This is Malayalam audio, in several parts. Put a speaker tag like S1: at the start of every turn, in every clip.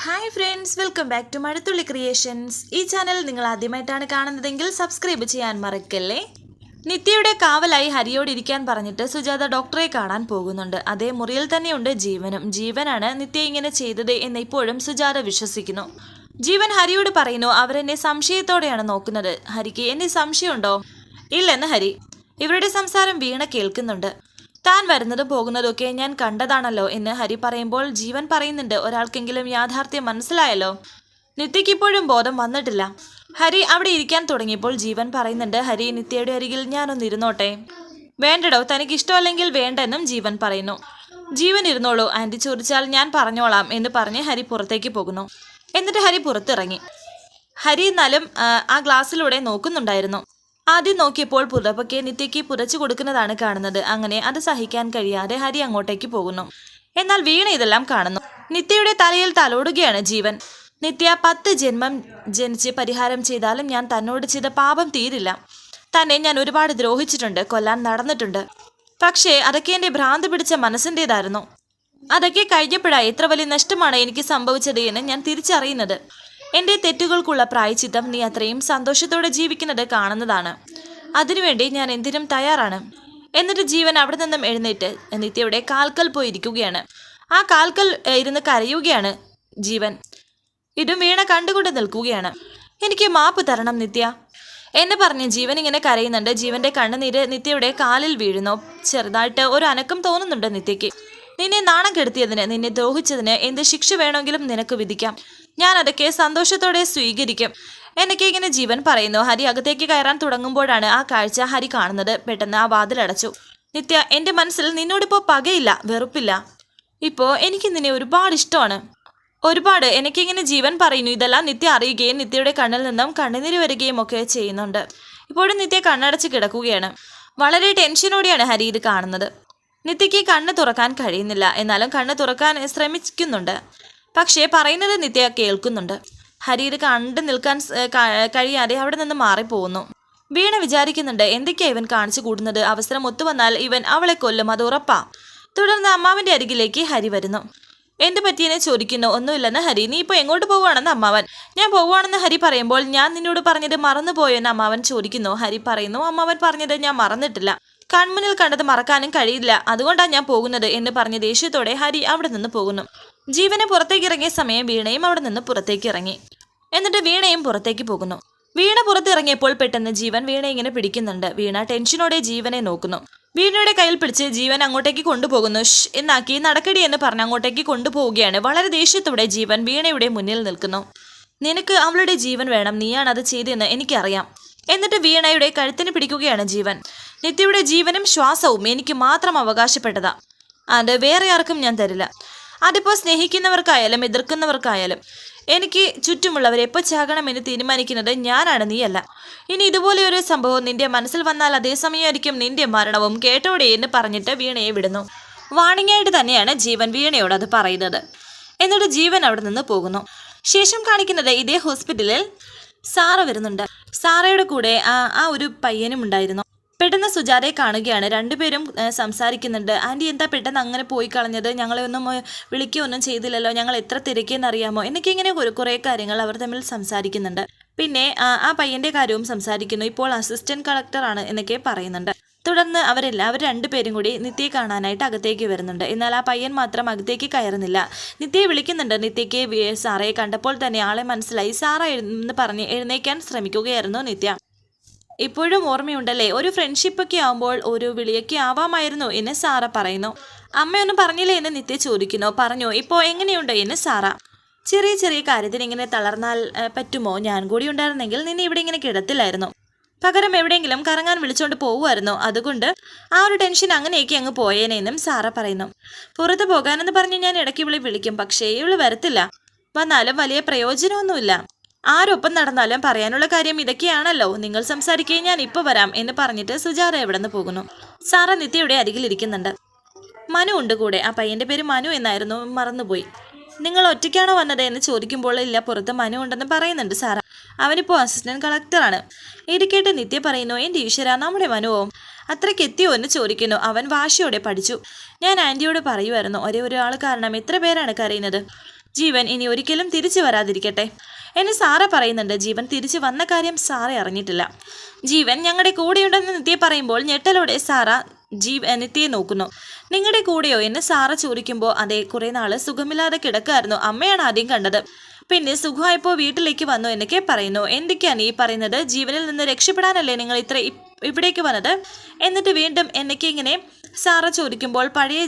S1: Hi friends, welcome back to Mazhathulli creations. ഈ ചാനൽ നിങ്ങൾ ആദ്യമായിട്ടാണ് കാണുന്നതെങ്കിൽ സബ്സ്ക്രൈബ് ചെയ്യാൻ മറക്കല്ലേ. നിത്യയുടെ കാവലായി ഹരിയോട് ഇരിക്കാൻ പറഞ്ഞിട്ട് സുജാത ഡോക്ടറെ കാണാൻ പോകുന്നുണ്ട്. അതേ മുറിയിൽ തന്നെയുണ്ട് ജീവനും. ജീവനാണ് നിത്യ ഇങ്ങനെ ചെയ്തത് എന്ന് ഇപ്പോഴും സുജാത വിശ്വസിക്കുന്നു. ജീവൻ ഹരിയോട് പറയുന്നു, അവരെന്നെ സംശയത്തോടെയാണ് നോക്കുന്നത്. ഹരിക്ക് എന്നെ സംശയമുണ്ടോ? ഇല്ലെന്ന് ഹരി. ഇവരുടെ സംസാരം വീണ കേൾക്കുന്നുണ്ട്. താൻ വരുന്നതും പോകുന്നതും ഒക്കെ ഞാൻ കണ്ടതാണല്ലോ എന്ന് ഹരി പറയുമ്പോൾ ജീവൻ പറയുന്നുണ്ട്, ഒരാൾക്കെങ്കിലും യാഥാർത്ഥ്യം മനസ്സിലായല്ലോ. നിത്യയ്ക്ക് ഇപ്പോഴും ബോധം വന്നിട്ടില്ല. ഹരി അവിടെ ഇരിക്കാൻ തുടങ്ങിയപ്പോൾ ജീവൻ പറയുന്നുണ്ട്, ഹരി നിത്യയുടെ അരികിൽ ഞാനൊന്ന് ഇരുന്നോട്ടെ. വേണ്ടടോ, തനിക്ക് ഇഷ്ടമല്ലെങ്കിൽ വേണ്ടെന്നും ജീവൻ പറയുന്നു. ജീവൻ ഇരുന്നോളൂ, ആന്റി ചോദിച്ചാൽ ഞാൻ പറഞ്ഞോളാം എന്ന് പറഞ്ഞ് ഹരി പുറത്തേക്ക് പോകുന്നു. എന്നിട്ട് ഹരി പുറത്തിറങ്ങി. ഹരി എന്നാലും ആ ഗ്ലാസ്സിലൂടെ നോക്കുന്നുണ്ടായിരുന്നു. ആദ്യം നോക്കിയപ്പോൾ പുതപ്പൊക്കെ നിത്യയ്ക്ക് പുതച്ചു കൊടുക്കുന്നതാണ് കാണുന്നത്. അങ്ങനെ അത് സഹിക്കാൻ കഴിയാതെ ഹരി അങ്ങോട്ടേക്ക് പോകുന്നു. എന്നാൽ വീണ ഇതെല്ലാം കാണുന്നു. നിത്യയുടെ തലയിൽ തലോടുകയാണ് ജീവൻ. നിത്യ, 10 ജന്മം ജനിച്ച് പരിഹാരം ചെയ്താലും ഞാൻ തന്നോട് ചെയ്ത പാപം തീരില്ല. തന്നെ ഞാൻ ഒരുപാട് ദ്രോഹിച്ചിട്ടുണ്ട്, കൊല്ലാൻ നടന്നിട്ടുണ്ട്. പക്ഷേ അതൊക്കെ എൻ്റെ ഭ്രാന്ത് പിടിച്ച മനസ്സിൻ്റെതായിരുന്നു. അതൊക്കെ കഴിഞ്ഞപ്പോഴാണ് എത്ര വലിയ നഷ്ടമാണ് എനിക്ക് സംഭവിച്ചത് എന്ന് ഞാൻ തിരിച്ചറിയുന്നത്. എൻ്റെ തെറ്റുകൾക്കുള്ള പ്രായച്ചിത്തം നീ അത്രയും സന്തോഷത്തോടെ ജീവിക്കുന്നത് കാണുന്നതാണ്. അതിനുവേണ്ടി ഞാൻ എന്തിനും തയ്യാറാണ്. എന്നിട്ട് ജീവൻ അവിടെ നിന്നും എഴുന്നേറ്റ് നിത്യയുടെ കാൽക്കൽ പോയിരിക്കുകയാണ്. ആ കാൽക്കൽ ഇരുന്ന് കരയുകയാണ് ജീവൻ. ഇതും വീണ കണ്ടുകൊണ്ട് നിൽക്കുകയാണ്. എനിക്ക് മാപ്പ് തരണം നിത്യ എന്ന് പറഞ്ഞ് ജീവൻ ഇങ്ങനെ കരയുന്നുണ്ട്. ജീവന്റെ കണ്ണുനീര് നിത്യയുടെ കാലിൽ വീഴുന്നു. ചെറുതായിട്ട് ഒരു അനക്കം തോന്നുന്നുണ്ട് നിത്യയ്ക്ക്. നിന്നെ നാണം കെടുത്തിയതിന്, നിന്നെ ദ്രോഹിച്ചതിന് എന്ത് ശിക്ഷ വേണമെങ്കിലും നിനക്ക് വിധിക്കാം. ഞാൻ അതൊക്കെ സന്തോഷത്തോടെ സ്വീകരിക്കും എന്നൊക്കെ ഇങ്ങനെ ജീവൻ പറയുന്നു. ഹരി അകത്തേക്ക് കയറാൻ തുടങ്ങുമ്പോഴാണ് ആ കാഴ്ച ഹരി കാണുന്നത്. പെട്ടെന്ന് ആ വാതിലടച്ചു. നിത്യ, എൻ്റെ മനസ്സിൽ നിന്നോടിപ്പോൾ പകയില്ല, വെറുപ്പില്ല. ഇപ്പോൾ എനിക്ക് നിന്നെ ഒരുപാട് ഇഷ്ടമാണ്, ഒരുപാട്. എനിക്കിങ്ങനെ ജീവൻ പറയുന്നു. ഇതെല്ലാം നിത്യ അറിയുകയും നിത്യയുടെ കണ്ണിൽ നിന്നും കണ്ണുനീര് വരികയും ഒക്കെ ചെയ്യുന്നുണ്ട്. ഇപ്പോഴും നിത്യ കണ്ണടച്ച് കിടക്കുകയാണ്. വളരെ ടെൻഷനോടെയാണ് ഹരി ഇത് കാണുന്നത്. നിത്യയ്ക്ക് കണ്ണ് തുറക്കാൻ കഴിയുന്നില്ല. എന്നാലും കണ്ണ് തുറക്കാൻ ശ്രമിക്കുന്നുണ്ട്. പക്ഷേ പറയുന്നത് നിത്യ കേൾക്കുന്നുണ്ട്. ഹരി ഇത് കണ്ടു നിൽക്കാൻ കഴിയാതെ അവിടെ നിന്ന് മാറിപ്പോകുന്നു. വീണ വിചാരിക്കുന്നുണ്ട്, എന്തൊക്കെയാ ഇവൻ കാണിച്ചു കൂടുന്നത്? അവസരം ഒത്തുവന്നാൽ ഇവൻ അവളെ കൊല്ലും, അത് ഉറപ്പാ. തുടർന്ന് അമ്മാവന്റെ അരികിലേക്ക് ഹരി വരുന്നു. എന്ത് പറ്റിയെന്ന് ചോദിക്കുന്നു. ഒന്നുമില്ലെന്ന് ഹരി. നീ ഇപ്പോൾ എങ്ങോട്ട് പോവുകയാണെന്ന് അമ്മാവൻ. ഞാൻ പോവുകയാണെന്ന് ഹരി പറയുമ്പോൾ, ഞാൻ നിന്നോട് പറഞ്ഞത് മറന്നുപോയെന്ന് അമ്മാവൻ ചോദിക്കുന്നു. ഹരി പറയുന്നു, അമ്മാവൻ പറഞ്ഞത് ഞാൻ മറന്നിട്ടില്ല, കൺമുന്നിൽ കണ്ടത് മറക്കാനും കഴിയില്ല, അതുകൊണ്ടാണ് ഞാൻ പോകുന്നത് എന്ന് പറഞ്ഞ് ദേഷ്യത്തോടെ ഹരി അവിടെ നിന്ന് പോകുന്നു. ജീവനെ പുറത്തേക്ക് ഇറങ്ങിയ സമയം വീണയും അവിടെ നിന്ന് പുറത്തേക്ക് ഇറങ്ങി. എന്നിട്ട് വീണയും പുറത്തേക്ക് പോകുന്നു. വീണ പുറത്തിറങ്ങിയപ്പോൾ പെട്ടെന്ന് ജീവൻ വീണ ഇങ്ങനെ പിടിക്കുന്നുണ്ട്. വീണ ടെൻഷനോടെ ജീവനെ നോക്കുന്നു. വീണയുടെ കയ്യിൽ പിടിച്ച് ജീവൻ അങ്ങോട്ടേക്ക് കൊണ്ടുപോകുന്നു. എന്നാക്കി നടക്കടി എന്ന് പറഞ്ഞ് അങ്ങോട്ടേക്ക് കൊണ്ടുപോവുകയാണ്. വളരെ ദേഷ്യത്തോടെ ജീവൻ വീണയുടെ മുന്നിൽ നിൽക്കുന്നു. നിനക്ക് അവളുടെ ജീവൻ വേണം, നീയാണ് അത് ചെയ്തതെന്ന് എനിക്കറിയാം. എന്നിട്ട് വീണയുടെ കഴുത്തിന് പിടിക്കുകയാണ് ജീവൻ. നിത്യയുടെ ജീവനും ശ്വാസവും എനിക്ക് മാത്രം അവകാശപ്പെട്ടതാ, അത് വേറെ ആർക്കും ഞാൻ തരില്ല. അതിപ്പോൾ സ്നേഹിക്കുന്നവർക്കായാലും എതിർക്കുന്നവർക്കായാലും. എനിക്ക് ചുറ്റുമുള്ളവരെ എപ്പോൾ ചാകണമെന്ന് തീരുമാനിക്കുന്നത് ഞാനാണ്, നീയല്ല. ഇനി ഇതുപോലെ ഒരു സംഭവം നിന്റെ മനസ്സിൽ വന്നാൽ അതേ സമയമായിരിക്കും നിന്റെ മരണവും, കേട്ടോടെ എന്ന് പറഞ്ഞിട്ട് വീണയെ വിടുന്നു. വാണിംഗായിട്ട് തന്നെയാണ് ജീവൻ വീണയോട് അത് പറയുന്നത്. എന്നിട്ട് ജീവൻ അവിടെ നിന്ന് പോകുന്നു. ശേഷം കാണിക്കുന്നത് ഇതേ ഹോസ്പിറ്റലിൽ സാറ വരുന്നുണ്ട്. സാറയുടെ കൂടെ ആ ഒരു പയ്യനും ഉണ്ടായിരുന്നു. പെട്ടെന്ന് സുജാതയെ കാണുകയാണ്. രണ്ടുപേരും സംസാരിക്കുന്നുണ്ട്. ആൻറ്റി എന്താ പെട്ടെന്ന് അങ്ങനെ പോയി കളഞ്ഞത്? ഞങ്ങളെ ഒന്നും വിളിക്കുകയൊന്നും ചെയ്തില്ലല്ലോ, ഞങ്ങൾ എത്ര തിരക്കിയെന്നറിയാമോ എന്നൊക്കെ ഇങ്ങനെ കുറേ കാര്യങ്ങൾ അവർ തമ്മിൽ സംസാരിക്കുന്നുണ്ട്. പിന്നെ ആ പയ്യൻ്റെ കാര്യവും സംസാരിക്കുന്നു. ഇപ്പോൾ അസിസ്റ്റന്റ് കളക്ടറാണ് എന്നൊക്കെ പറയുന്നുണ്ട്. തുടർന്ന് അവർ രണ്ടുപേരും കൂടി നിത്യയെ കാണാനായിട്ട് അകത്തേക്ക് വരുന്നുണ്ട്. എന്നാൽ ആ പയ്യൻ മാത്രം അകത്തേക്ക് കയറുന്നില്ല. നിത്യയെ വിളിക്കുന്നുണ്ട്. നിത്യയ്ക്ക് സാറയെ കണ്ടപ്പോൾ തന്നെ ആളെ മനസ്സിലായി. സാറ എന്ന് പറഞ്ഞ് എഴുന്നേക്കാൻ ശ്രമിക്കുകയായിരുന്നു നിത്യ. ഇപ്പോഴും ഓർമ്മയുണ്ടല്ലേ, ഒരു ഫ്രണ്ട്ഷിപ്പൊക്കെ ആവുമ്പോൾ ഒരു വിളിയൊക്കെ ആവാമായിരുന്നു എന്ന് സാറ പറയുന്നു. അമ്മയൊന്നും പറഞ്ഞില്ലേ എന്ന് നിത്യ ചോദിക്കുന്നു. പറഞ്ഞു. ഇപ്പോൾ എങ്ങനെയുണ്ട് എന്ന് സാറ. ചെറിയ ചെറിയ കാര്യത്തിന് ഇങ്ങനെ തളർന്നാൽ പറ്റുമോ? ഞാൻ കൂടി ഉണ്ടായിരുന്നെങ്കിൽ നിന്നെ ഇവിടെ ഇങ്ങനെ കിടത്തില്ലായിരുന്നു, പകരം എവിടെയെങ്കിലും കറങ്ങാൻ വിളിച്ചോണ്ട് പോവുമായിരുന്നു. അതുകൊണ്ട് ആ ഒരു ടെൻഷൻ അങ്ങനെയൊക്കെ അങ്ങ് പോയേനെന്നും സാറ പറയുന്നു. പുറത്ത് പോകാനെന്ന് പറഞ്ഞ് ഞാൻ ഇടയ്ക്ക് വിളിക്കും, പക്ഷേ ഇവള് വരത്തില്ല. വന്നാലും വലിയ പ്രയോജനമൊന്നുമില്ല. ആരൊപ്പം നടന്നാലും പറയാനുള്ള കാര്യം ഇതൊക്കെയാണല്ലോ. നിങ്ങൾ സംസാരിക്കുകയും ഞാൻ ഇപ്പോൾ വരാം എന്ന് പറഞ്ഞിട്ട് സുജാത എവിടെ നിന്ന് പോകുന്നു. സാറ നിത്യയുടെ അരികിലിരിക്കുന്നുണ്ട്. മനു ഉണ്ട് കൂടെ. ആ പയ്യന്റെ പേര് മനു എന്നായിരുന്നു, മറന്നുപോയി. നിങ്ങൾ ഒറ്റയ്ക്കാണോ വന്നത് എന്ന് ചോദിക്കുമ്പോൾ, ഇല്ല, പുറത്ത് മനു ഉണ്ടെന്ന് പറയുന്നുണ്ട് സാറ. അവനിപ്പോൾ അസിസ്റ്റന്റ് കളക്ടറാണ്. ഇത് കേട്ട് നിത്യ പറയുന്നു, എൻ്റെ ഈശ്വര, നമ്മുടെ മനുവോ അത്രയ്ക്ക് എത്തിയോ എന്ന് ചോദിക്കുന്നു. അവൻ വാശിയോടെ പഠിച്ചു. ഞാൻ ആൻറ്റിയോട് പറയുമായിരുന്നു, ഒരേ ഒരാൾ കാരണം എത്ര പേരാണ് കരയുന്നത്. ജീവൻ ഇനി ഒരിക്കലും തിരിച്ചു വരാതിരിക്കട്ടെ എന്ന് സാറ പറയുന്നുണ്ട്. ജീവൻ തിരിച്ചു വന്ന കാര്യം സാറ അറിഞ്ഞിട്ടില്ല. ജീവൻ ഞങ്ങളുടെ കൂടെയുണ്ടെന്ന് നിത്യ പറയുമ്പോൾ ഞെട്ടലോടെ സാറ നിത്യയെ നോക്കുന്നു. നിങ്ങളുടെ കൂടെയോ എന്ന് സാറ ചോദിക്കുമ്പോൾ അതെ, കുറെ നാള് സുഖമില്ലാതെ കിടക്കായിരുന്നു. അമ്മയാണ് ആദ്യം കണ്ടത്, പിന്നെ സുഖമായപ്പോൾ വീട്ടിലേക്ക് വന്നു എന്നൊക്കെ പറയുന്നു. എന്തൊക്കെയാണ് ഈ പറയുന്നത്? ജീവനിൽ നിന്ന് രക്ഷപ്പെടാനല്ലേ നിങ്ങൾ ഇവിടേക്ക് വന്നത്? എന്നിട്ട് വീണ്ടും എന്നൊക്കെ ഇങ്ങനെ സാറ ചോദിക്കുമ്പോൾ പഴയ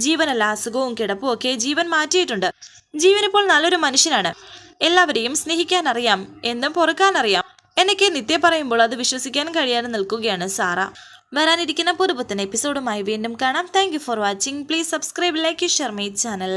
S1: ജീവനല്ല, അസുഖവും കിടപ്പും ഒക്കെ ജീവൻ മാറ്റിയിട്ടുണ്ട്. ജീവൻ ഇപ്പോൾ നല്ലൊരു മനുഷ്യനാണ്. എല്ലാവരെയും സ്നേഹിക്കാൻ അറിയാം, എന്നും പൊറുക്കാൻ എന്നൊക്കെ നിത്യ പറയുമ്പോൾ അത് വിശ്വസിക്കാൻ കഴിയാതെ നിൽക്കുകയാണ് സാറ. വരാനിരിക്കുന്ന പുതുപുത്തൻ എപ്പിസോഡുമായി വീണ്ടും കാണാം. Thank you for watching. Please subscribe, like, share my channel.